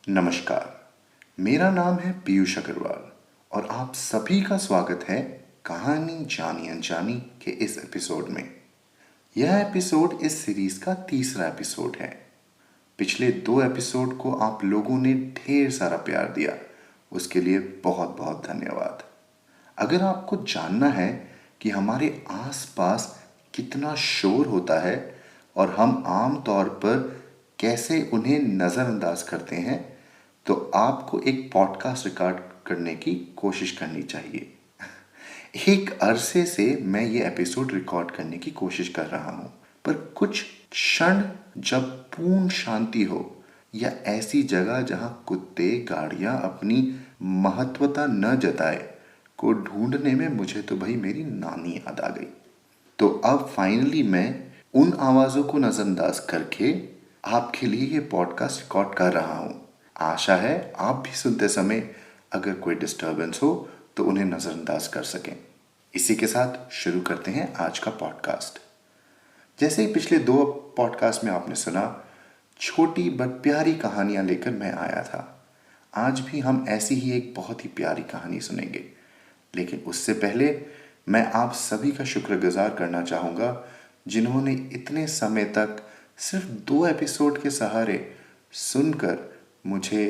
नमस्कार, मेरा नाम है पीयूष अग्रवाल और आप सभी का स्वागत है कहानी जानी अनजानी के इस एपिसोड में। यह एपिसोड इस सीरीज का तीसरा एपिसोड है। पिछले 2 एपिसोड को आप लोगों ने ढेर सारा प्यार दिया, उसके लिए बहुत बहुत धन्यवाद। अगर आपको जानना है कि हमारे आसपास कितना शोर होता है और हम आम तौर पर कैसे उन्हें नज़रअंदाज करते हैं, तो आपको एक पॉडकास्ट रिकॉर्ड करने की कोशिश करनी चाहिए। एक अरसे से मैं ये एपिसोड रिकॉर्ड करने की कोशिश कर रहा हूँ, पर कुछ क्षण जब पूर्ण शांति हो या ऐसी जगह जहाँ कुत्ते गाड़ियाँ अपनी महत्वता न जताए को ढूंढने में मुझे तो भाई मेरी नानी याद आ गई। तो अब फाइनली मैं उन आवाज़ों को नज़रअंदाज करके आपके लिए ये पॉडकास्ट रिकॉर्ड कर रहा हूँ। आशा है आप भी सुनते समय अगर कोई डिस्टर्बेंस हो तो उन्हें नज़रअंदाज कर सकें। इसी के साथ शुरू करते हैं आज का पॉडकास्ट। जैसे ही पिछले 2 पॉडकास्ट में आपने सुना, छोटी बट प्यारी कहानियाँ लेकर मैं आया था। आज भी हम ऐसी ही एक बहुत ही प्यारी कहानी सुनेंगे, लेकिन उससे पहले मैं आप सभी का शुक्रगुजार करना चाहूँगा जिन्होंने इतने समय तक सिर्फ 2 एपिसोड के सहारे सुनकर मुझे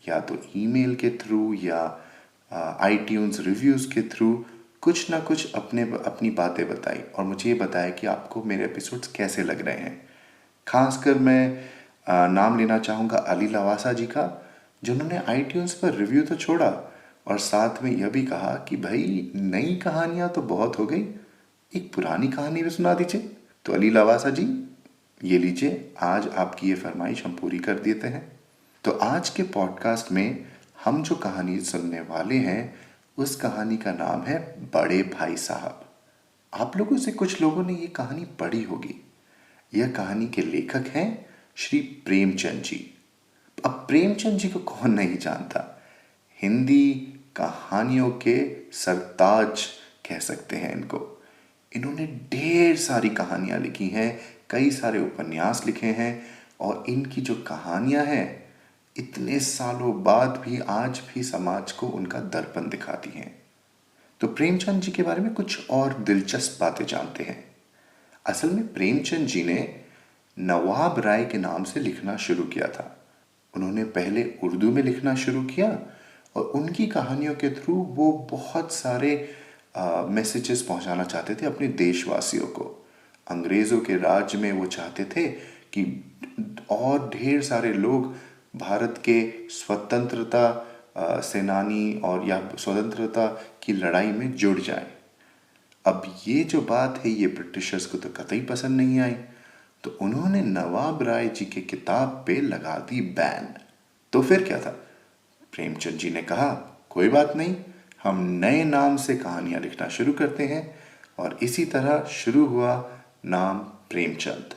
या तो ईमेल के थ्रू या आईट्यून्स रिव्यूज़ के थ्रू कुछ ना कुछ अपनी बातें बताई और मुझे ये बताया कि आपको मेरे एपिसोड्स कैसे लग रहे हैं। खासकर मैं नाम लेना चाहूँगा अली लवासा जी का, जिन्होंने आईट्यून्स पर रिव्यू तो छोड़ा और साथ में यह भी कहा कि भाई नई कहानियाँ तो बहुत हो गई, एक पुरानी कहानी भी सुना दीजिए। तो अली लवासा जी, ये लीजिए, आज आपकी ये फरमाइश हम पूरी कर देते हैं। तो आज के पॉडकास्ट में हम जो कहानी सुनने वाले हैं उस कहानी का नाम है बड़े भाई साहब। आप लोगों से कुछ लोगों ने ये कहानी पढ़ी होगी। यह कहानी के लेखक हैं श्री प्रेमचंद जी। अब प्रेमचंद जी को कौन नहीं जानता, हिंदी कहानियों के सरताज कह सकते हैं इनको। इन्होंने ढेर सारी कहानियाँ लिखी हैं, कई सारे उपन्यास लिखे हैं और इनकी जो कहानियाँ हैं इतने सालों बाद भी आज भी समाज को उनका दर्पण दिखाती हैं। तो प्रेमचंद जी के बारे में कुछ और दिलचस्प बातें जानते हैं। असल में प्रेमचंद जी ने नवाब राय के नाम से लिखना शुरू किया था। उन्होंने पहले उर्दू में लिखना शुरू किया और उनकी कहानियों के थ्रू वो बहुत सारे मैसेजेस पहुंचाना चाहते थे अपने देशवासियों को। अंग्रेज़ों के राज में वो चाहते थे कि और ढेर सारे लोग भारत के स्वतंत्रता सेनानी और या स्वतंत्रता की लड़ाई में जुड़ जाएं। अब ये जो बात है ये ब्रिटिशर्स को तो कतई पसंद नहीं आई, तो उन्होंने नवाब राय जी के किताब पे लगा दी बैन। तो फिर क्या था, प्रेमचंद जी ने कहा कोई बात नहीं, हम नए नाम से कहानियाँ लिखना शुरू करते हैं और इसी तरह शुरू हुआ नाम प्रेमचंद।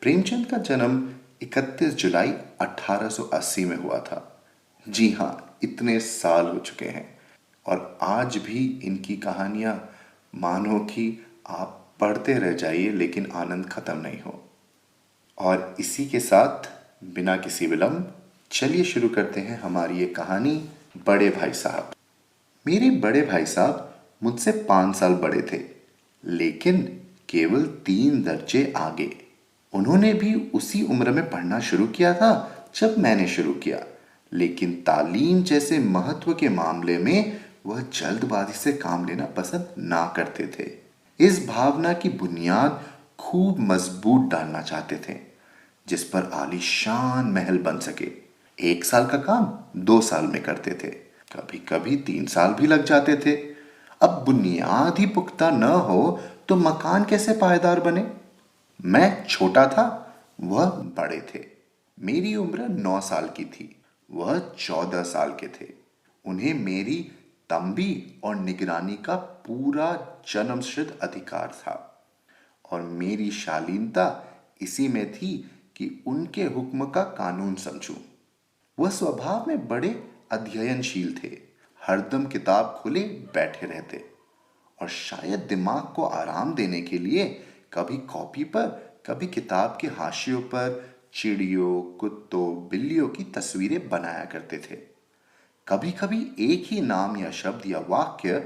प्रेमचंद का जन्म 31 जुलाई 1880 में हुआ था। जी हाँ, इतने साल हो चुके हैं और आज भी इनकी कहानियाँ मानो कि आप पढ़ते रह जाइए लेकिन आनंद खत्म नहीं हो। और इसी के साथ बिना किसी विलंब चलिए शुरू करते हैं हमारी ये कहानी बड़े भाई साहब। मेरे बड़े भाई साहब मुझसे 5 साल बड़े थे, लेकिन केवल 3 दर्जे आगे। उन्होंने भी उसी उम्र में पढ़ना शुरू किया था जब मैंने शुरू किया, लेकिन तालीम जैसे महत्व के मामले में वह जल्दबाजी से काम लेना पसंद ना करते थे। इस भावना की बुनियाद खूब मजबूत डालना चाहते थे जिस पर आलीशान महल बन सके। 1 साल का काम 2 साल में करते थे, कभी कभी 3 साल भी लग जाते थे। अब बुनियाद ही पुख्ता न हो तो मकान कैसे पायदार बने। मैं छोटा था, वह बड़े थे। मेरी उम्र 9 साल की थी, वह 14 साल के थे। उन्हें मेरी तंबी और निगरानी का पूरा जन्मसिद्ध अधिकार था और मेरी शालीनता इसी में थी कि उनके हुक्म का कानून समझूं। वह स्वभाव में बड़े अध्ययनशील थे, हरदम किताब खुले बैठे रहते और शायद दिमाग को आराम देने के लिए कभी कॉपी पर, कभी किताब के हाशियों पर चिड़ियों, कुत्तों, बिल्लियों की तस्वीरें बनाया करते थे। कभी कभी एक ही नाम या शब्द या वाक्य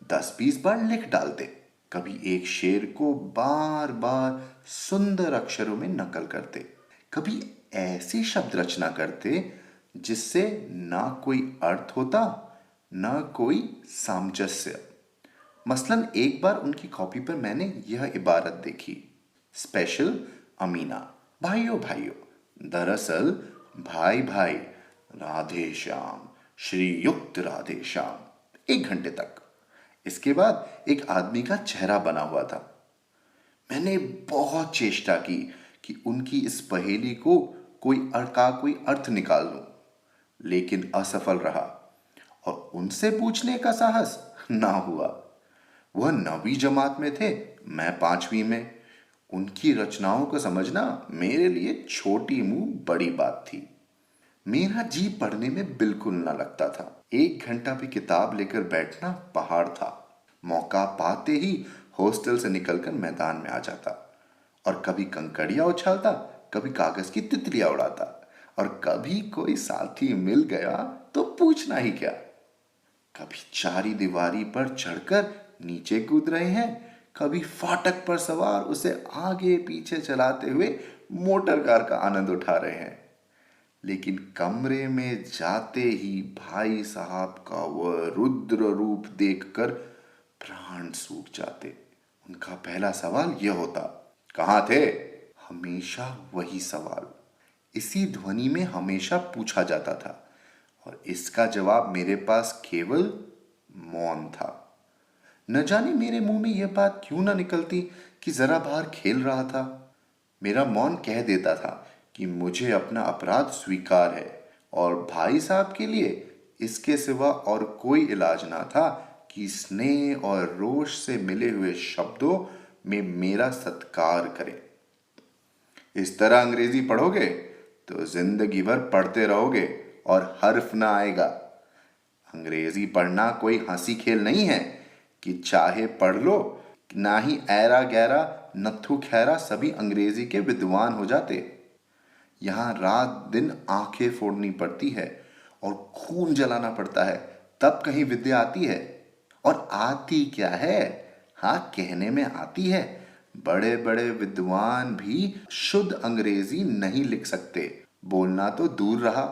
10-20 बार लिख डालते। कभी एक शेर को बार बार सुंदर अक्षरों में नकल करते। कभी ऐसी शब्द रचना करते जिससे ना कोई अर्थ होता, ना कोई सामंजस्य। मसलन एक बार उनकी कॉपी पर मैंने यह इबारत देखी, स्पेशल अमीना, भाइयों भाइयों, दरअसल भाई भाई, राधे श्याम, श्रीयुक्त राधे श्याम। 1 घंटे तक। इसके बाद एक आदमी का चेहरा बना हुआ था। मैंने बहुत चेष्टा की कि उनकी इस पहेली को कोई अर्थ निकाल लूं, लेकिन असफल रहा और उनसे पूछने का साहस ना हुआ। वह 9वीं जमात में थे, मैं 5वीं में। उनकी रचनाओं को समझना मेरे लिए छोटी मुंह बड़ी बात थी। मेरा जी पढ़ने में बिल्कुल ना लगता था। 1 घंटा भी किताब लेकर बैठना पहाड़ था। मौका पाते ही हॉस्टल से निकलकर मैदान में आ जाता और कभी कंकड़ियां उछालता, कभी कागज की तितलियां उड़ाता और कभी कोई साथी मिल गया तो पूछना ही क्या। कभी चारी दीवारी पर चढ़कर नीचे कूद रहे हैं, कभी फाटक पर सवार उसे आगे पीछे चलाते हुए मोटर कार का आनंद उठा रहे हैं। लेकिन कमरे में जाते ही भाई साहब का वह रुद्र रूप देखकर प्राण सूख जाते। उनका पहला सवाल यह होता, कहाँ थे? हमेशा वही सवाल इसी ध्वनि में हमेशा पूछा जाता था और इसका जवाब मेरे पास केवल मौन था। न जाने मेरे मुंह में यह बात क्यों ना निकलती कि जरा बाहर खेल रहा था। मेरा मौन कह देता था कि मुझे अपना अपराध स्वीकार है और भाई साहब के लिए इसके सिवा और कोई इलाज ना था कि स्नेह और रोष से मिले हुए शब्दों में मेरा सत्कार करें। इस तरह अंग्रेजी पढ़ोगे तो जिंदगी भर पढ़ते रहोगे और हर्फ ना आएगा। अंग्रेजी पढ़ना कोई हंसी खेल नहीं है कि चाहे पढ़ लो। ना ही ऐरा गैरा नत्थु खैरा सभी अंग्रेजी के विद्वान हो जाते। यहाँ रात दिन आंखें फोड़नी पड़ती है और खून जलाना पड़ता है, तब कहीं विद्या आती है। और आती क्या है, हाँ कहने में आती है। बड़े बड़े विद्वान भी शुद्ध अंग्रेजी नहीं लिख सकते, बोलना तो दूर रहा।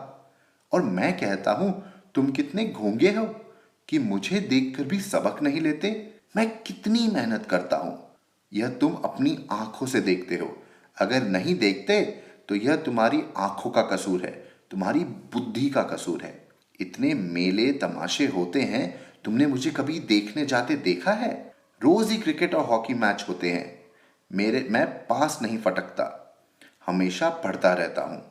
और मैं कहता हूं, तुम कितने घोंगे हो कि मुझे देखकर भी सबक नहीं लेते। मैं कितनी मेहनत करता हूं, यह तुम अपनी आंखों से देखते हो। अगर नहीं देखते तो यह तुम्हारी आंखों का कसूर है, तुम्हारी बुद्धि का कसूर है। इतने मेले तमाशे होते हैं, तुमने मुझे कभी देखने जाते देखा है? रोज ही क्रिकेट और हॉकी मैच होते हैं, मैं पास नहीं फटकता, हमेशा पढ़ता रहता हूँ।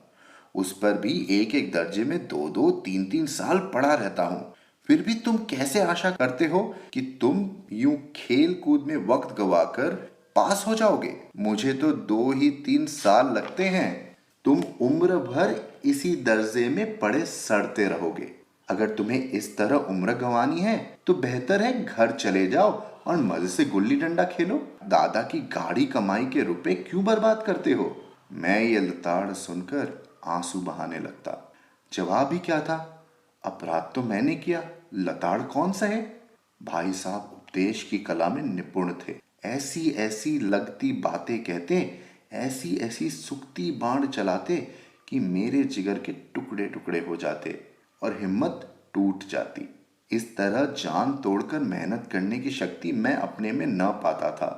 उस पर भी एक एक दर्जे में 2-2, 3-3 साल पढ़ा रहता हूँ। फिर भी तुम कैसे आशा करते हो कि तुम यूं खेल कूद में वक्त गवाकर पास हो जाओगे? मुझे तो 2 ही 3 साल लगते हैं। तुम उम्र भर इसी दर्जे में पड़े सड़ते रहोगे। अगर तुम्हें इस तरह उम्र गंवानी है तो बेहतर है घर चले जाओ और मजे से गुल्ली डंडा खेलो। दादा की गाढ़ी कमाई के रुपए क्यों बर्बाद करते हो? मैं ये लताड़ सुनकर आंसू बहाने लगता। जवाब ही क्या था? अपराध तो मैंने किया, लताड़ कौन सहे? भाई साहब उपदेश की कला में निपुण थे। ऐसी ऐसी लगती बातें कहते, ऐसी ऐसी सुक्ति बाण चलाते कि मेरे जिगर के टुकड़े टुकड़े हो जाते और हिम्मत टूट जाती। इस तरह जान तोड़कर मेहनत करने की शक्ति मैं अपने में न पाता था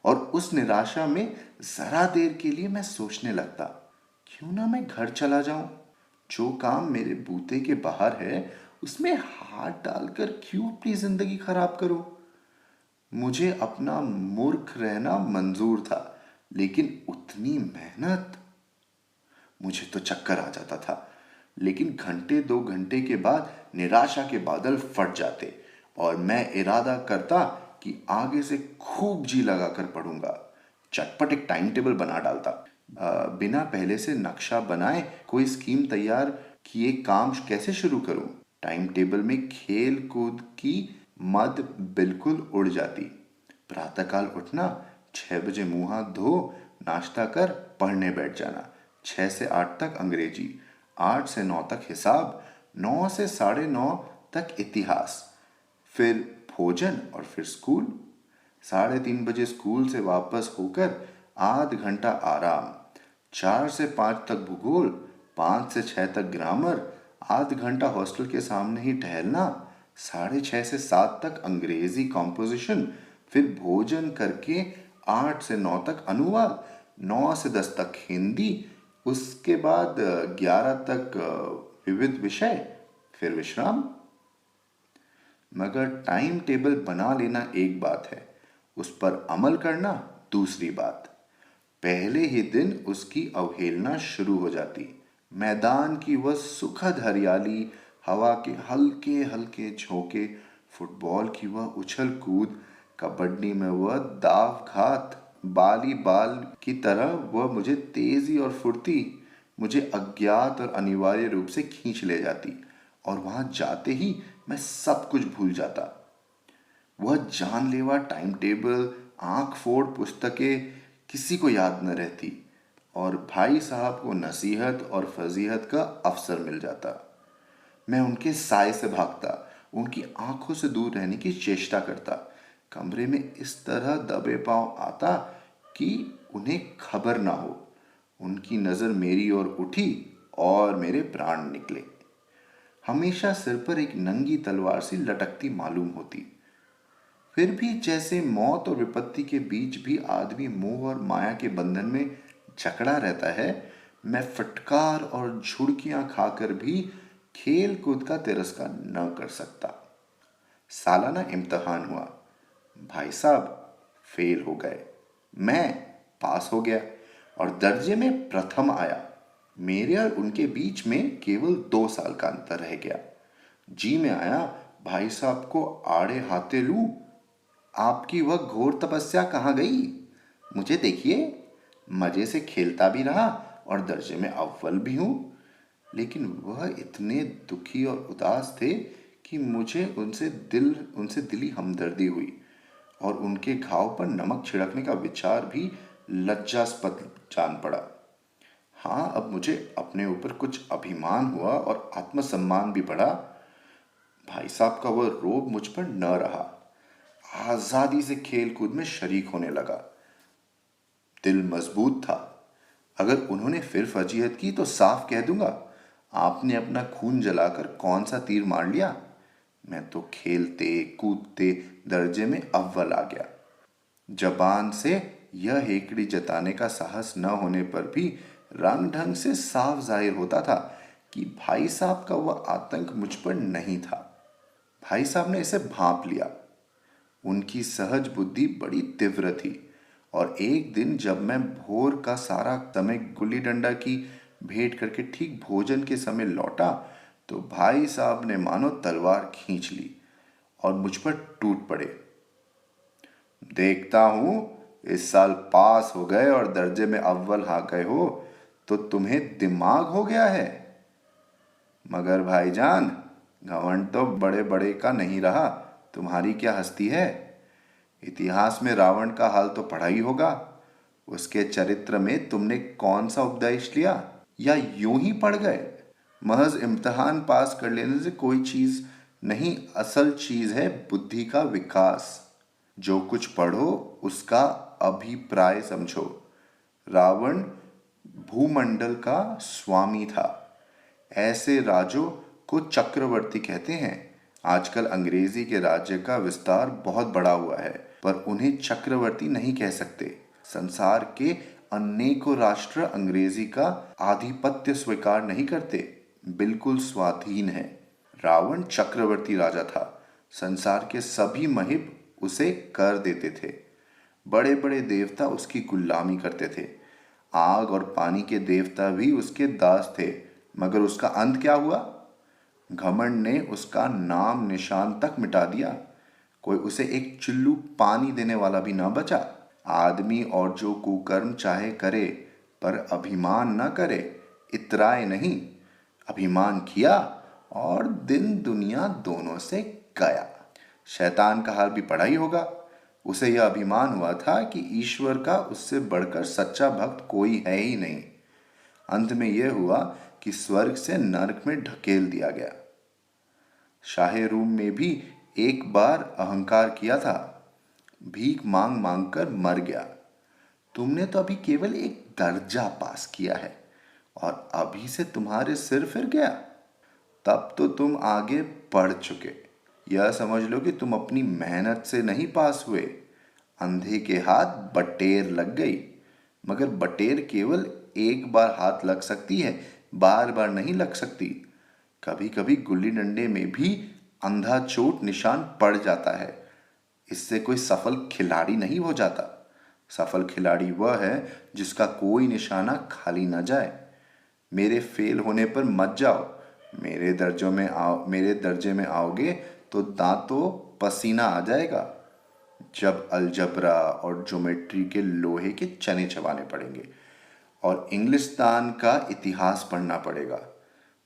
और उस निराशा में जरा देर के लिए मैं सोचने लगता, क्यों ना मैं घर चला जाऊं? जो काम मेरे बूते के बाहर है उसमें हाथ डालकर क्यों अपनी जिंदगी खराब करूं? मुझे अपना मूर्ख रहना मंजूर था, लेकिन उतनी मेहनत। मुझे तो चक्कर आ जाता था। लेकिन घंटे 2 घंटे के बाद निराशा के बादल फट जाते और मैं इरादा करता कि आगे से खूब जी लगाकर पढ़ूंगा। चटपट एक टाइम टेबल बना डालता। बिना पहले से नक्शा बनाए कोई स्कीम तैयार किए काम कैसे शुरू करूं? टाइम टेबल में खेल कूद की मद बिल्कुल उड़ जाती। प्रातःकाल उठना, 6 बजे मुंह हाथ धो नाश्ता कर पढ़ने बैठ जाना, 6 से 8 तक अंग्रेजी, 8 से 9 तक हिसाब, 9 से 9:30 तक इतिहास, फिर भोजन और फिर स्कूल। 3:30 बजे स्कूल से वापस होकर आध घंटा आराम, 4 से 5 तक भूगोल, 5 से 6 तक ग्रामर, आध घंटा हॉस्टल के सामने ही टहलना, 6:30 से 7 तक अंग्रेजी कॉम्पोजिशन, फिर भोजन करके 8 से 9 तक अनुवाद, 9 से 10 तक हिंदी, उसके बाद 11 तक विविध विषय, फिर विश्राम। मगर टाइम टेबल बना लेना एक बात है, उस पर अमल करना दूसरी बात। पहले ही दिन उसकी अवहेलना शुरू हो जाती। मैदान की वह सुखद हरियाली, हवा के हल्के हल्के झोंके, फुटबॉल की वह उछल कूद, कबड्डी में वह दाव घात, बाली बाल की तरह वह मुझे तेजी और फुर्ती, मुझे अज्ञात और अनिवार्य रूप से खींच ले जाती, और वहां जाते ही मैं सब कुछ भूल जाता। वह जानलेवा टाइम टेबल, आंख फोड़ पुस्तकें किसी को याद न रहती, और भाई साहब को नसीहत और फजीहत का अवसर मिल जाता। मैं उनके साय से भागता, उनकी आंखों से दूर रहने की चेष्टा करता, कमरे में इस तरह दबे पांव आता कि उन्हें खबर ना हो। उनकी नजर मेरी ओर उठी और मेरे प्राण निकले। हमेशा सिर पर एक नंगी तलवार सी लटकती मालूम होती। फिर भी जैसे मौत और विपत्ति के बीच भी आदमी मोह और माया के बंधन में जकड़ा रहता है, मैं फटकार और झुड़कियां खाकर भी खेल कूद का तिरस्कार न कर सकता। सालाना इम्तिहान हुआ। भाई साहब फेल हो गए, मैं पास हो गया और दर्जे में प्रथम आया। मेरे और उनके बीच में केवल 2 साल का अंतर रह गया। जी में आया भाई साहब को आड़े हाथे लूं। आपकी वह घोर तपस्या कहाँ गई? मुझे देखिए, मजे से खेलता भी रहा और दर्जे में अव्वल भी हूं। लेकिन वह इतने दुखी और उदास थे कि मुझे उनसे दिली हमदर्दी हुई, और उनके घाव पर नमक छिड़कने का विचार भी लज्जास्पद जान पड़ा। हाँ, अब मुझे अपने ऊपर कुछ अभिमान हुआ और आत्मसम्मान भी बढ़ा। भाई साहब का वह रोब मुझ पर न रहा। आजादी से खेल कूद में शरीक होने लगा। दिल मजबूत था। अगर उन्होंने फिर फजीहत की तो साफ कह दूंगा, आपने अपना खून जलाकर कौन सा तीर मार लिया? मैं तो खेलते कूदते दर्जे में अव्वल आ गया। जबान से यह हेकड़ी जताने का साहस न होने पर भी रंग ढंग से साफ जाहिर होता था कि भाई साहब का वह आतंक मुझ पर नहीं था। भाई साहब ने इसे भांप लिया। उनकी सहज बुद्धि बड़ी तीव्र थी, और एक दिन जब मैं भोर का सारा समय गुल्ली डंडा की भेंट करके ठीक भोजन के समय लौटा, तो भाई साहब ने मानो तलवार खींच ली और मुझ पर टूट पड़े। देखता हूं इस साल पास हो गए और दर्जे में अव्वल आ गए हो तो तुम्हें दिमाग हो गया है। मगर भाईजान, घमंड तो बड़े बड़े का नहीं रहा, तुम्हारी क्या हस्ती है? इतिहास में रावण का हाल तो पढ़ा ही होगा। उसके चरित्र में तुमने कौन सा उपदेश लिया, या यूं ही पढ़ गए? महज इम्तिहान पास कर लेने से कोई चीज नहीं, असल चीज है बुद्धि का विकास। जो कुछ पढ़ो उसका अभिप्राय समझो। रावण भूमंडल का स्वामी था। ऐसे राजों को चक्रवर्ती कहते हैं। आजकल अंग्रेजी के राज्य का विस्तार बहुत बड़ा हुआ है, पर उन्हें चक्रवर्ती नहीं कह सकते। संसार के अनेकों राष्ट्र अंग्रेजी का आधिपत्य स्वीकार नहीं करते, बिल्कुल स्वाधीन है। रावण चक्रवर्ती राजा था। संसार के सभी महिप उसे कर देते थे। बड़े बड़े देवता उसकी गुलामी करते थे। आग और पानी के देवता भी उसके दास थे। मगर उसका अंत क्या हुआ? घमंड ने उसका नाम निशान तक मिटा दिया। कोई उसे एक चुल्लू पानी देने वाला भी ना बचा। आदमी और जो कुकर्म चाहे करे, पर अभिमान न करे, इतराए नहीं। अभिमान किया और दिन दुनिया दोनों से गया। शैतान का हाल भी पढ़ा ही होगा। उसे यह अभिमान हुआ था कि ईश्वर का उससे बढ़कर सच्चा भक्त कोई है ही नहीं। अंत में यह हुआ कि स्वर्ग से नरक में ढकेल दिया गया। शाहे रूम में भी एक बार अहंकार किया था, भीख मांग मांग कर मर गया। तुमने तो अभी केवल एक दर्जा पास किया है और अभी से तुम्हारे सिर फिर गया। तब तो तुम आगे बढ़ चुके। यह समझ लो कि तुम अपनी मेहनत से नहीं पास हुए। अंधे के हाथ बटेर लग गई, मगर बटेर केवल एक बार हाथ लग सकती है, बार बार नहीं लग सकती। कभी कभी गुल्ली डंडे में भी अंधा चोट निशान पड़ जाता है। इससे कोई सफल खिलाड़ी नहीं हो जाता। सफल खिलाड़ी वह है जिसका कोई निशाना खाली न जाए। मेरे फेल होने पर मत जाओ। मेरे दर्जे में आओगे तो दांतों पसीना आ जाएगा। जब अलजबरा और ज्योमेट्री के लोहे के चने चबाने पड़ेंगे और इंग्लिस्तान का इतिहास पढ़ना पड़ेगा।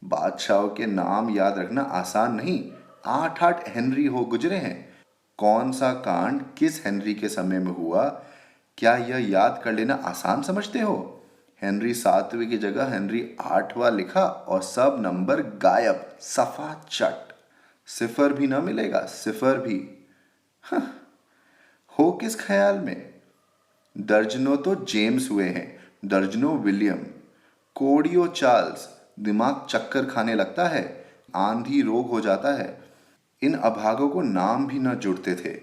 बादशाहों के नाम याद रखना आसान नहीं। 8-8 हेनरी हो गुजरे हैं। कौन सा कांड किस हेनरी के समय में हुआ, क्या यह याद कर लेना आसान समझते हो? हेनरी 7वें की जगह हेनरी 8वां लिखा और सब नंबर गायब, सफा चट। सिफर भी ना मिलेगा, सिफर भी। हो किस ख्याल में? दर्जनों तो जेम्स हुए हैं, दर्जनों विलियम। कोड़ियों चार्ल्स। दिमाग चक्कर खाने लगता है, आंधी रोग हो जाता है। इन अभागों को नाम भी न जुड़ते थे।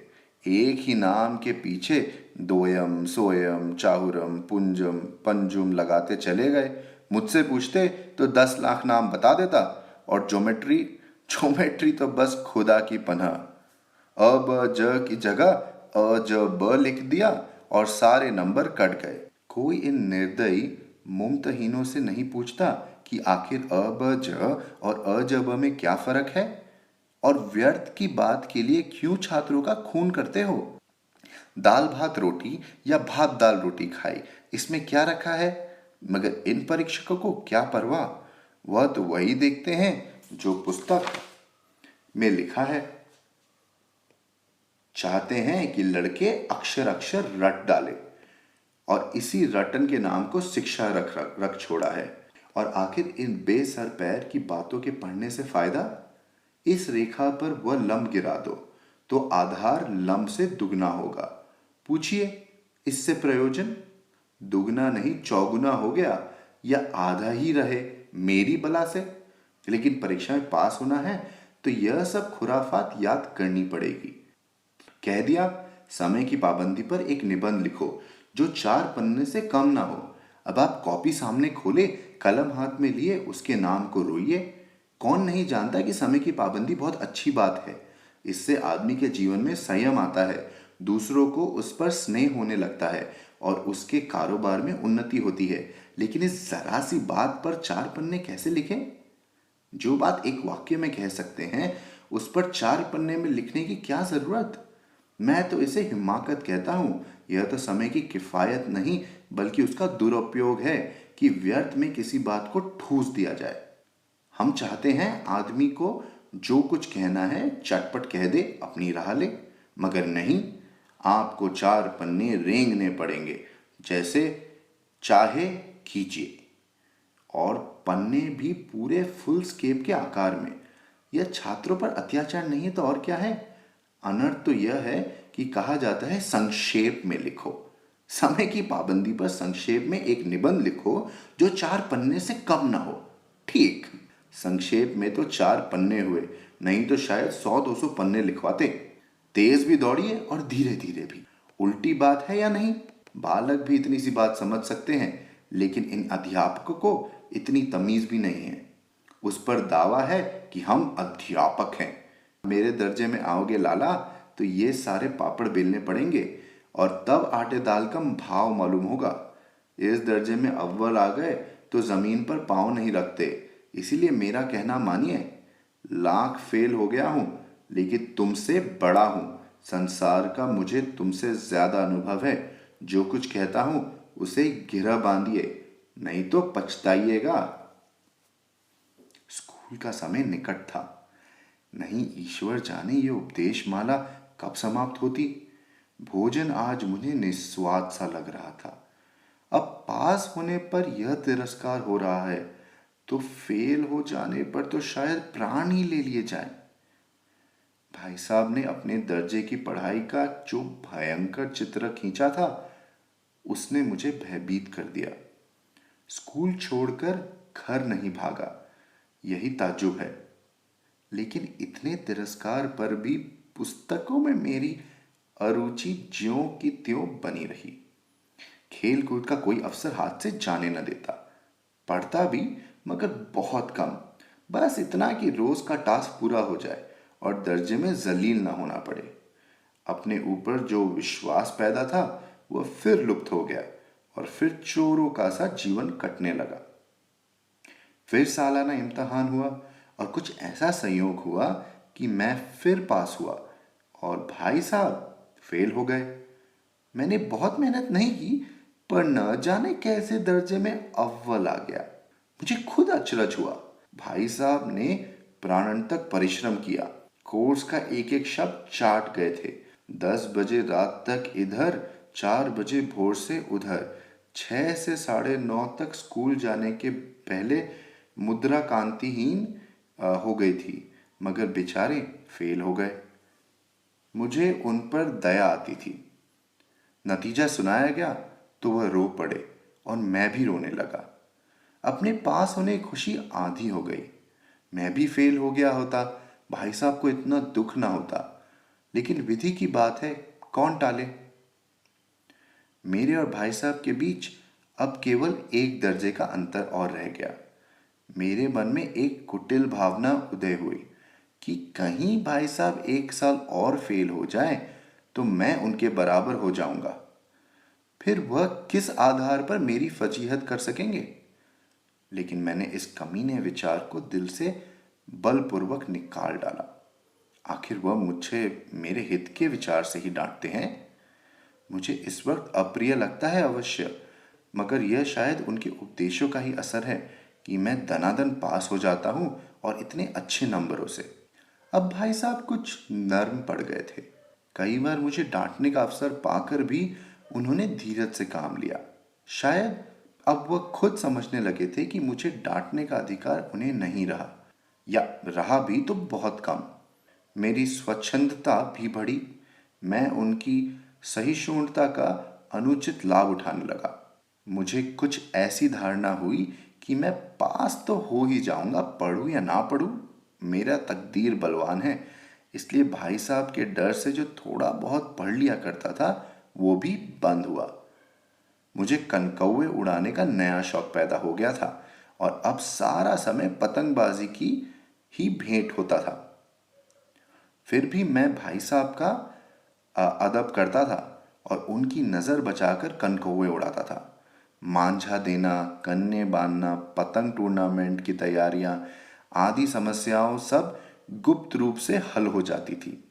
एक ही नाम के पीछे दोयम सोयम चाहुरम पुंजम पंजुम लगाते चले गए। मुझसे पूछते तो 10 लाख नाम बता देता। और ज्योमेट्री ज्योमेट्री तो बस खुदा की पनाह। अ ब ज की जगह अ ज ब लिख दिया और सारे नंबर कट गए। कोई इन निर्दयी मुमतहीनों से नहीं पूछता कि आखिर अ ब ज और अ ज ब में क्या फर्क है, और व्यर्थ की बात के लिए क्यों छात्रों का खून करते हो? दाल भात रोटी या भात दाल रोटी खाई, इसमें क्या रखा है? मगर इन परीक्षकों को क्या परवाह। वह तो वही देखते हैं जो पुस्तक में लिखा है। चाहते हैं कि लड़के अक्षर अक्षर रट डाले, और इसी रटन के नाम को शिक्षा रख छोड़ा है। और आखिर इन बेसर पैर की बातों के पढ़ने से फायदा? इस रेखा पर वह लंब गिरा दो तो आधार लंब से दुगना होगा। पूछिए, इससे प्रयोजन? दुगना नहीं चौगुना हो गया, या आधा ही रहे मेरी बला से। लेकिन परीक्षा में पास होना है तो यह सब खुराफात याद करनी पड़ेगी। कह दिया, समय की पाबंदी पर एक निबंध लिखो जो 4 पन्ने से कम ना हो। अब आप कॉपी सामने खोले, कलम हाथ में लिए उसके नाम को रोइए। कौन नहीं जानता कि समय की पाबंदी बहुत अच्छी बात है। इससे आदमी के जीवन में संयम आता है, दूसरों को उस पर स्नेह होने लगता है और उसके कारोबार में उन्नति होती है। लेकिन इस जरा सी बात पर 4 पन्ने कैसे लिखें? जो बात एक वाक्य में कह सकते हैं, उस पर 4 पन्ने में लिखने की क्या जरूरत? मैं तो इसे हिमाकत कहता हूं। यह तो समय की किफायत नहीं बल्कि उसका दुरुपयोग है कि व्यर्थ में किसी बात को ठूस दिया जाए। हम चाहते हैं आदमी को जो कुछ कहना है चटपट कह दे, अपनी राह ले। मगर नहीं, आपको 4 पन्ने रेंगने पड़ेंगे, जैसे चाहे खींचिए। और पन्ने भी पूरे फुल स्केप के आकार में। यह छात्रों पर अत्याचार नहीं है तो और क्या है? अनर्थ तो यह है कि कहा जाता है संक्षेप में लिखो। समय की पाबंदी पर संक्षेप में एक निबंध लिखो जो 4 पन्ने से कम ना हो। ठीक, संक्षेप में तो 4 पन्ने हुए, नहीं तो शायद 100-200 पन्ने लिखवाते। तेज भी दौड़िए और धीरे धीरे भी। उल्टी बात है या नहीं? बालक भी इतनी सी बात समझ सकते हैं, लेकिन इन अध्यापकों को इतनी तमीज भी नहीं है। उस पर दावा है कि हम अध्यापक हैं। मेरे दर्जे में आओगे लाला तो ये सारे पापड़ बेलने पड़ेंगे, और तब आटे दाल का भाव मालूम होगा। इस दर्जे में अव्वल आ गए तो जमीन पर पाँव नहीं रखते। इसीलिए मेरा कहना मानिए। लाख फेल हो गया हूं, लेकिन तुमसे बड़ा हूं। संसार का मुझे तुमसे ज्यादा अनुभव है। जो कुछ कहता हूं उसे गिरह बांधिए, नहीं तो पछताइएगा। स्कूल का समय निकट था। नहीं ईश्वर जाने ये उपदेश माला कब समाप्त होती। भोजन आज मुझे निस्वाद सा लग रहा था। अब पास होने पर यह तिरस्कार हो रहा है तो फेल हो जाने पर तो शायद प्राण ही ले लिए जाए। भाई साहब ने अपने दर्जे की पढ़ाई का जो भयंकर चित्र खींचा था उसने मुझे भयभीत कर दिया। स्कूल छोड़कर घर नहीं भागा, यही ताज्जुब है। लेकिन इतने तिरस्कार पर भी पुस्तकों में मेरी अरुचि ज्यों की त्यों बनी रही। खेल कूद का कोई अवसर हाथ से जाने न देता। पढ़ता भी मगर बहुत कम, बस इतना कि रोज का टास्क पूरा हो जाए और दर्जे में जलील न होना पड़े। अपने ऊपर जो विश्वास पैदा था वह फिर लुप्त हो गया और फिर चोरों का सा जीवन कटने लगा। फिर सालाना इम्तिहान हुआ और कुछ ऐसा संयोग हुआ कि मैं फिर पास हुआ और भाई साहब फेल हो गए। मैंने बहुत मेहनत नहीं की पर न जाने कैसे दर्जे में अव्वल आ गया। मुझे खुद अचरज हुआ। भाई साहब ने प्राणांतक परिश्रम किया, कोर्स का एक एक शब्द चाट गए थे। 10 बजे रात तक इधर, 4 बजे भोर से उधर, 6 से 9:30 तक स्कूल जाने के पहले मुद्रा कांतिहीन हो गई थी, मगर बेचारे फेल हो गए। मुझे उन पर दया आती थी। नतीजा सुनाया गया तो वह रो पड़े और मैं भी रोने लगा। अपने पास होने की खुशी आधी हो गई। मैं भी फेल हो गया होता, भाई साहब को इतना दुख ना होता। लेकिन विधि की बात है, कौन टाले। मेरे और भाई साहब के बीच अब केवल एक दर्जे का अंतर और रह गया। मेरे मन में एक कुटिल भावना उदय हुई कि कहीं भाई साहब एक साल और फेल हो जाए तो मैं उनके बराबर हो जाऊंगा। फिर वह किस आधार पर मेरी फजीहत कर सकेंगे। लेकिन मैंने इस कमीने विचार को दिल से बलपूर्वक निकाल डाला। आखिर वह मुझे मेरे हित के विचार से ही डांटते हैं। मुझे इस वक्त अप्रिय लगता है अवश्य, मगर यह शायद उनके उपदेशों का ही असर है कि मैं दनादन पास हो जाता हूं और इतने अच्छे नंबरों से। अब भाई साहब कुछ नर्म पड़ गए थे। कई बार मुझे डांटने का अवसर पाकर भी उन्होंने धीरज से काम लिया। शायद अब वह खुद समझने लगे थे कि मुझे डांटने का अधिकार उन्हें नहीं रहा, या रहा भी तो बहुत कम। मेरी स्वच्छंदता भी बढ़ी। मैं उनकी सहिष्णुता का अनुचित लाभ उठाने लगा। मुझे कुछ ऐसी धारणा हुई कि मैं पास तो हो ही जाऊंगा, पढ़ूं या ना पढ़ूं। मेरा तकदीर बलवान है, इसलिए भाई साहब के डर से जो थोड़ा बहुत पढ़ लिया करता था वो भी बंद हुआ। मुझे कनकौए उड़ाने का नया शौक पैदा हो गया था और अब सारा समय पतंगबाजी की ही भेंट होता था। फिर भी मैं भाई साहब का अदब करता था और उनकी नज़र बचाकर कनकौए उड़ाता था। मांझा देना, कन्ने बांधना, पतंग टूर्नामेंट की तैयारियां आदि समस्याओं सब गुप्त रूप से हल हो जाती थी।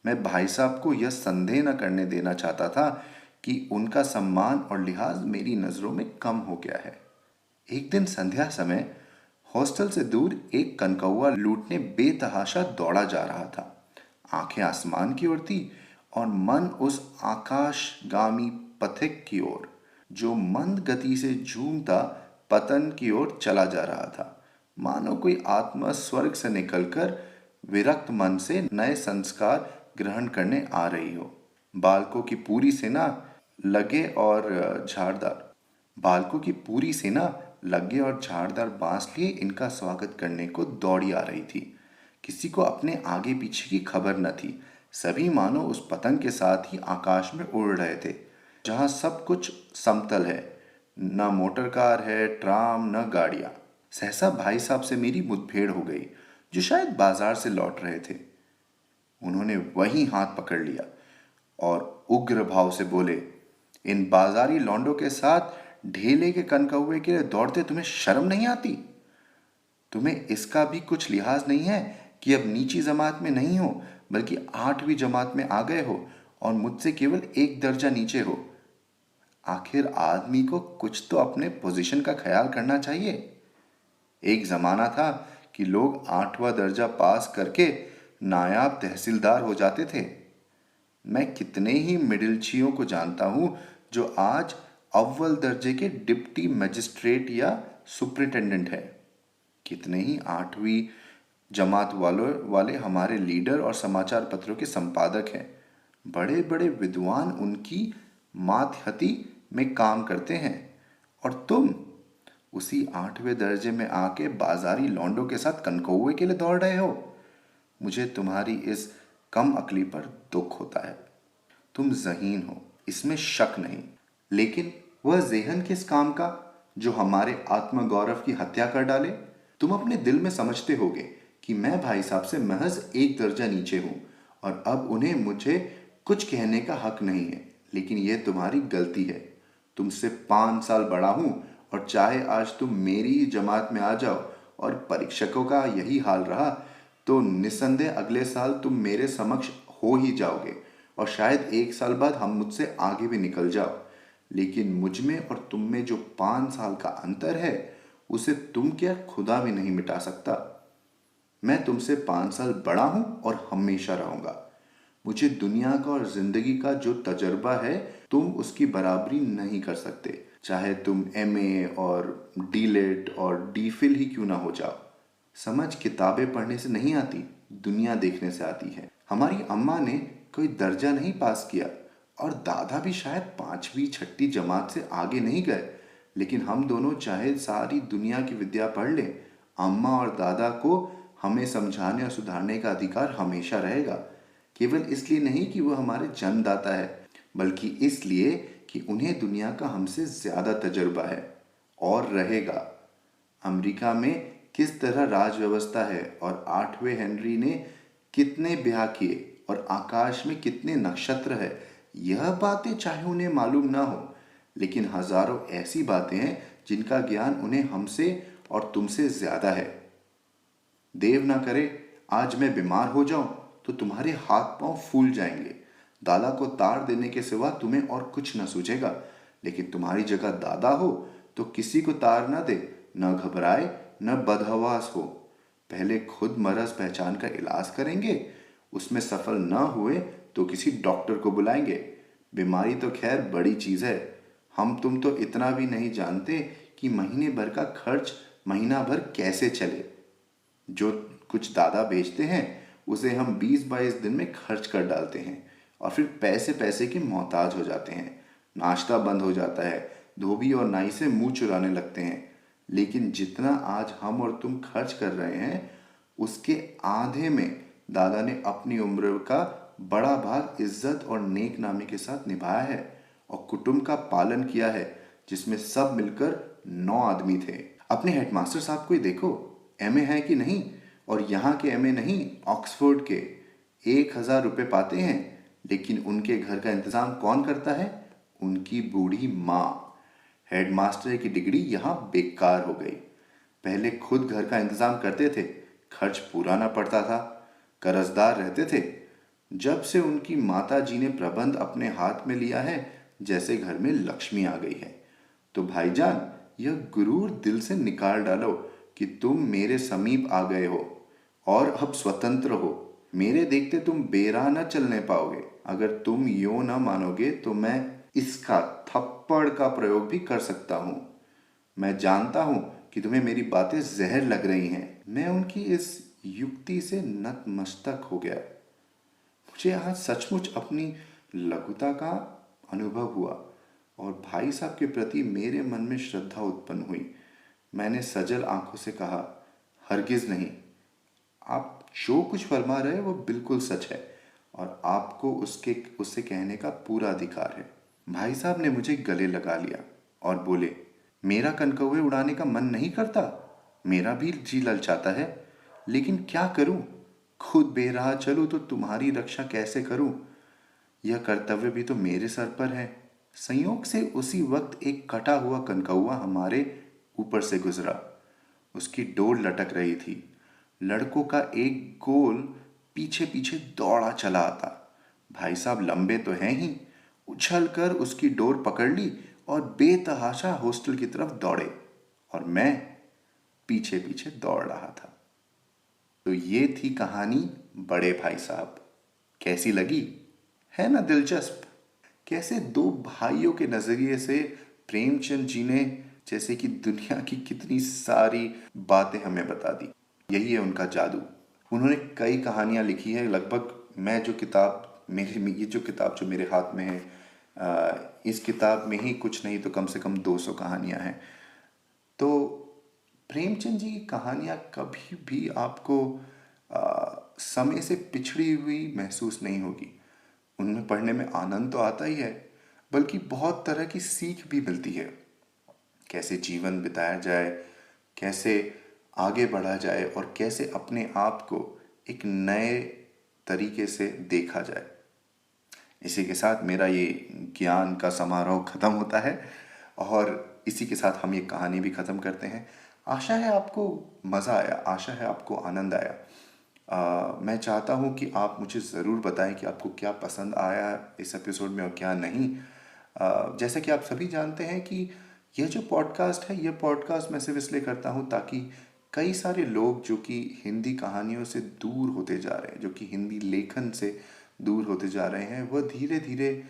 मैं भाई साहब को यह संदेह न करने देना चाहता था कि उनका सम्मान और लिहाज मेरी नज़रों में कम हो गया है। एक दिन संध्या समय हॉस्टल से दूर एक कनकौआ लूटने बेतहाशा दौड़ा जा रहा था। आंखें आसमान की ओर थी और मन उस आकाशगामी पथिक की ओर जो मंद गति से झूमता पतन की ओर चला जा रहा था। मानो कोई आत्मा स्वर्ग से निकलकर विरक्त मन से नए संस्कार ग्रहण करने आ रही हो। बालकों की पूरी सेना लगे और झाड़दार बालकों की पूरी सेना लगे और झाड़दार बांस लिए इनका स्वागत करने को दौड़ी आ रही थी। किसी को अपने आगे पीछे की खबर न थी। सभी मानो उस पतंग के साथ ही आकाश में उड़ रहे थे जहां सब कुछ समतल है, न मोटर कार है, ट्राम, न गाड़ियां। सहसा भाई साहब से मेरी मुठभेड़ हो गई, जो शायद बाजार से लौट रहे थे। उन्होंने वही हाथ पकड़ लिया और उग्र भाव से बोले, इन बाजारी लौंडों के साथ ढेले के कनकौए के लिए दौड़ते तुम्हें शर्म नहीं आती? तुम्हें इसका भी कुछ लिहाज नहीं है कि अब नीची जमात में नहीं हो बल्कि 8वीं जमात में आ गए हो और मुझसे केवल एक दर्जा नीचे हो। आखिर आदमी को कुछ तो अपने पोजीशन का ख्याल करना चाहिए। एक जमाना था कि लोग 8वां दर्जा पास करके नायाब तहसीलदार हो जाते थे। मैं कितने ही मिडिलचियों को जानता हूं जो आज अव्वल दर्जे के डिप्टी मजिस्ट्रेट या सुपरिटेंडेंट है। कितने ही 8वीं जमात वाले हमारे लीडर और समाचार पत्रों के संपादक हैं। बड़े बड़े विद्वान उनकी मातहती में काम करते हैं, और तुम उसी 8वें दर्जे में आके बाजारी लौंडों के साथ कनकौए के लिए दौड़ रहे हो। मुझे तुम्हारी इस कम अकली पर दुख होता है। तुम ज़हीन हो, इसमें शक नहीं, लेकिन वह ज़ेहन किस काम का जो हमारे आत्मगौरव की हत्या कर डाले। तुम अपने दिल में समझते होगे कि मैं भाई साहब से महज एक दर्जा नीचे हूं और अब उन्हें मुझे कुछ कहने का हक नहीं है, लेकिन यह तुम्हारी गलती है। तुमसे 5 साल बड़ा हूं, और चाहे आज तुम मेरी ही जमात में आ जाओ और परीक्षकों का यही हाल रहा, तो निस्संदेह अगले साल तुम मेरे समक्ष हो ही जाओगे, और शायद 1 साल बाद हम मुझसे आगे भी निकल जाओ। लेकिन मुझ में और तुम में जो 5 साल का अंतर है, उसे तुम क्या खुदा भी नहीं मिटा सकता। मैं तुमसे 5 साल बड़ा हूं और हमेशा रहूंगा। मुझे दुनिया का और जिंदगी का जो तजर्बा है, तुम उसकी बराबरी नहीं कर सकते, चाहे तुम एमए और डीलेट और डीफिल ही क्यों ना हो जाओ। समझ किताबें पढ़ने से नहीं आती, दुनिया देखने से आती है। हमारी अम्मा ने कोई दर्जा नहीं पास किया, और दादा भी शायद 5वीं 6ठी जमात से आगे नहीं गए, लेकिन हम दोनों चाहे सारी दुनिया की विद्या पढ़ लें, अम्मा और दादा को हमें समझाने और सुधारने का अधिकार हमेशा रहेगा। केवल इसलिए नहीं कि वह हमारे जन्मदाता है, बल्कि इसलिए कि उन्हें दुनिया का हमसे ज्यादा तजुर्बा है और रहेगा। अमेरिका में किस तरह राज व्यवस्था है, और 8वें हेनरी ने कितने ब्याह किए, और आकाश में कितने नक्षत्र है, यह बातें चाहे उन्हें मालूम ना हो, लेकिन हजारों ऐसी बातें हैं जिनका ज्ञान उन्हें हमसे और तुमसे ज्यादा है। देव ना करे आज मैं बीमार हो जाऊं तो तुम्हारे हाथ पांव फूल जाएंगे। दादा को तार देने के सिवा तुम्हें और कुछ न सूझेगा, लेकिन तुम्हारी जगह दादा हो तो किसी को तार न दे, न घबराए, न बदहवास हो। पहले खुद मरज पहचान का इलाज करेंगे, उसमें सफल न हुए तो किसी डॉक्टर को बुलाएंगे। बीमारी तो खैर बड़ी चीज है, हम तुम तो इतना भी नहीं जानते कि महीने भर का खर्च महीना भर कैसे चले। जो कुछ दादा बेचते हैं उसे हम 20-22 दिन में खर्च कर डालते हैं, और फिर पैसे पैसे के मोहताज हो जाते हैं। नाश्ता बंद हो जाता है, धोबी और नाई से मुंह चुराने लगते हैं। लेकिन जितना आज हम और तुम खर्च कर रहे हैं, उसके आधे में दादा ने अपनी उम्र का बड़ा भाग इज्जत और नेक नामी के साथ निभाया है, और कुटुंब का पालन किया है, जिसमें सब मिलकर 9 आदमी थे। अपने हेडमास्टर साहब को ही देखो, एमए है कि नहीं, और यहाँ के एमए नहीं, ऑक्सफोर्ड के। 1000 रुपये पाते हैं, लेकिन उनके घर का इंतजाम कौन करता है? उनकी बूढ़ी माँ। हेडमास्टर की डिग्री यहाँ बेकार हो गई। पहले खुद घर का इंतजाम करते थे, खर्च पूरा ना पड़ता था, कर्जदार रहते थे। जब से उनकी माता जी ने प्रबंध अपने हाथ में लिया है, जैसे घर में लक्ष्मी आ गई है। तो भाईजान, यह गुरूर दिल से निकाल डालो कि तुम मेरे समीप आ गए हो और अब स्वतंत्र हो। मेरे देखते तुम बेराह न चलने पाओगे। अगर तुम यो न मानोगे तो मैं इसका थप्पड़ का प्रयोग भी कर सकता हूं। मैं जानता हूं कि तुम्हें मेरी बातें जहर लग रही हैं। मैं उनकी इस युक्ति से नतमस्तक हो गया। मुझे आज सचमुच अपनी लघुता का अनुभव हुआ, और भाई साहब के प्रति मेरे मन में श्रद्धा उत्पन्न हुई। मैंने सजल आंखों से कहा, हरगिज नहीं, आप जो कुछ फरमा रहे हैं वो बिल्कुल सच है, और आपको उससे कहने का पूरा अधिकार है। भाई साहब ने मुझे गले लगा लिया और बोले, मेरा कनकौए उड़ाने का मन नहीं करता, मेरा भी जी ललचाता है, लेकिन क्या करूं? खुद बेराह चलूं तो तुम्हारी रक्षा कैसे करूं? यह कर्तव्य भी तो मेरे सर पर है। संयोग से उसी वक्त एक कटा हुआ कनकौआ हमारे ऊपर से गुजरा। उसकी डोर लटक रही थी। लड़कों का एक गोल पीछे पीछे दौड़ा चला आता। भाई साहब लंबे तो हैं ही, उछल कर उसकी डोर पकड़ ली और बेतहाशा हॉस्टल की तरफ दौड़े, और मैं पीछे पीछे दौड़ रहा था। तो ये थी कहानी बड़े भाई साहब। कैसी लगी? है ना दिलचस्प? कैसे दो भाइयों के नजरिए से प्रेमचंद जी ने जैसे कि दुनिया की कितनी सारी बातें हमें बता दी। यही है उनका जादू। उन्होंने कई कहानियाँ लिखी है। लगभग मैं जो किताब ये जो किताब जो मेरे हाथ में है, इस किताब में ही कुछ नहीं तो कम से कम 200 कहानियाँ हैं। तो प्रेमचंद जी की कहानियाँ कभी भी आपको समय से पिछड़ी हुई महसूस नहीं होगी। उनमें पढ़ने में आनंद तो आता ही है, बल्कि बहुत तरह की सीख भी मिलती है। कैसे जीवन बिताया जाए, कैसे आगे बढ़ा जाए और कैसे अपने आप को एक नए तरीके से देखा जाए। इसी के साथ मेरा ये ज्ञान का समारोह खत्म होता है और इसी के साथ हम ये कहानी भी ख़त्म करते हैं। आशा है आपको मज़ा आया, आशा है आपको आनंद आया। मैं चाहता हूँ कि आप मुझे ज़रूर बताएं कि आपको क्या पसंद आया इस एपिसोड में और क्या नहीं। जैसे कि आप सभी जानते हैं कि यह जो पॉडकास्ट है, यह पॉडकास्ट मैं सिर्फ इसलिए करता हूँ ताकि कई सारे लोग जो कि हिंदी कहानियों से दूर होते जा रहे हैं, जो कि हिंदी लेखन से दूर होते जा रहे हैं, वह धीरे धीरे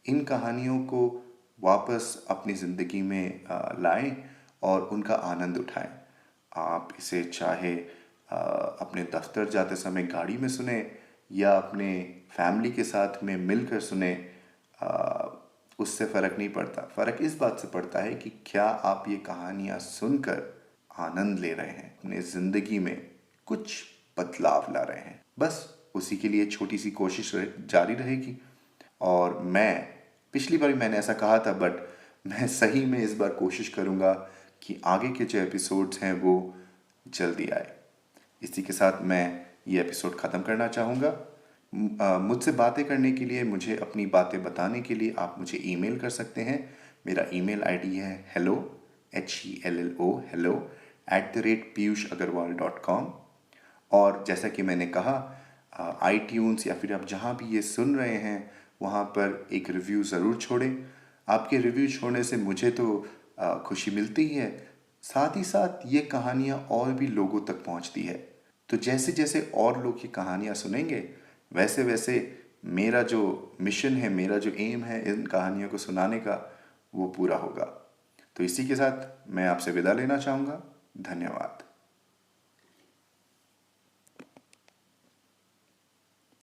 इन कहानियों को वापस अपनी ज़िंदगी में लाएं और उनका आनंद उठाएं। आप इसे चाहे अपने दफ्तर जाते समय गाड़ी में सुने या अपने फैमिली के साथ में मिलकर सुने, उससे फ़र्क नहीं पड़ता। फ़र्क इस बात से पड़ता है कि क्या आप ये कहानियाँ सुनकर आनंद ले रहे हैं, अपने ज़िंदगी में कुछ बदलाव ला रहे हैं। बस उसी के लिए छोटी सी कोशिश जारी रहेगी। और मैं पिछली बार मैंने ऐसा कहा था, बट मैं सही में इस बार कोशिश करूँगा कि आगे के जो एपिसोड्स हैं वो जल्दी आए। इसी के साथ मैं ये एपिसोड ख़त्म करना चाहूँगा। मुझसे बातें करने के लिए, मुझे अपनी बातें बताने के लिए आप मुझे ईमेल कर सकते हैं। मेरा ईमेल आईडी है hello@piyushagarwal.com। और जैसा कि मैंने कहा, iTunes या फिर आप जहाँ भी ये सुन रहे हैं वहाँ पर एक रिव्यू ज़रूर छोड़ें। आपके रिव्यू छोड़ने से मुझे तो खुशी मिलती ही है, साथ ही साथ ये कहानियाँ और भी लोगों तक पहुँचती है। तो जैसे जैसे और लोग ये कहानियाँ सुनेंगे, वैसे वैसे मेरा जो मिशन है, मेरा जो एम है इन कहानियों को सुनाने का, वो पूरा होगा। तो इसी के साथ मैं आपसे विदा लेना चाहूँगा। धन्यवाद।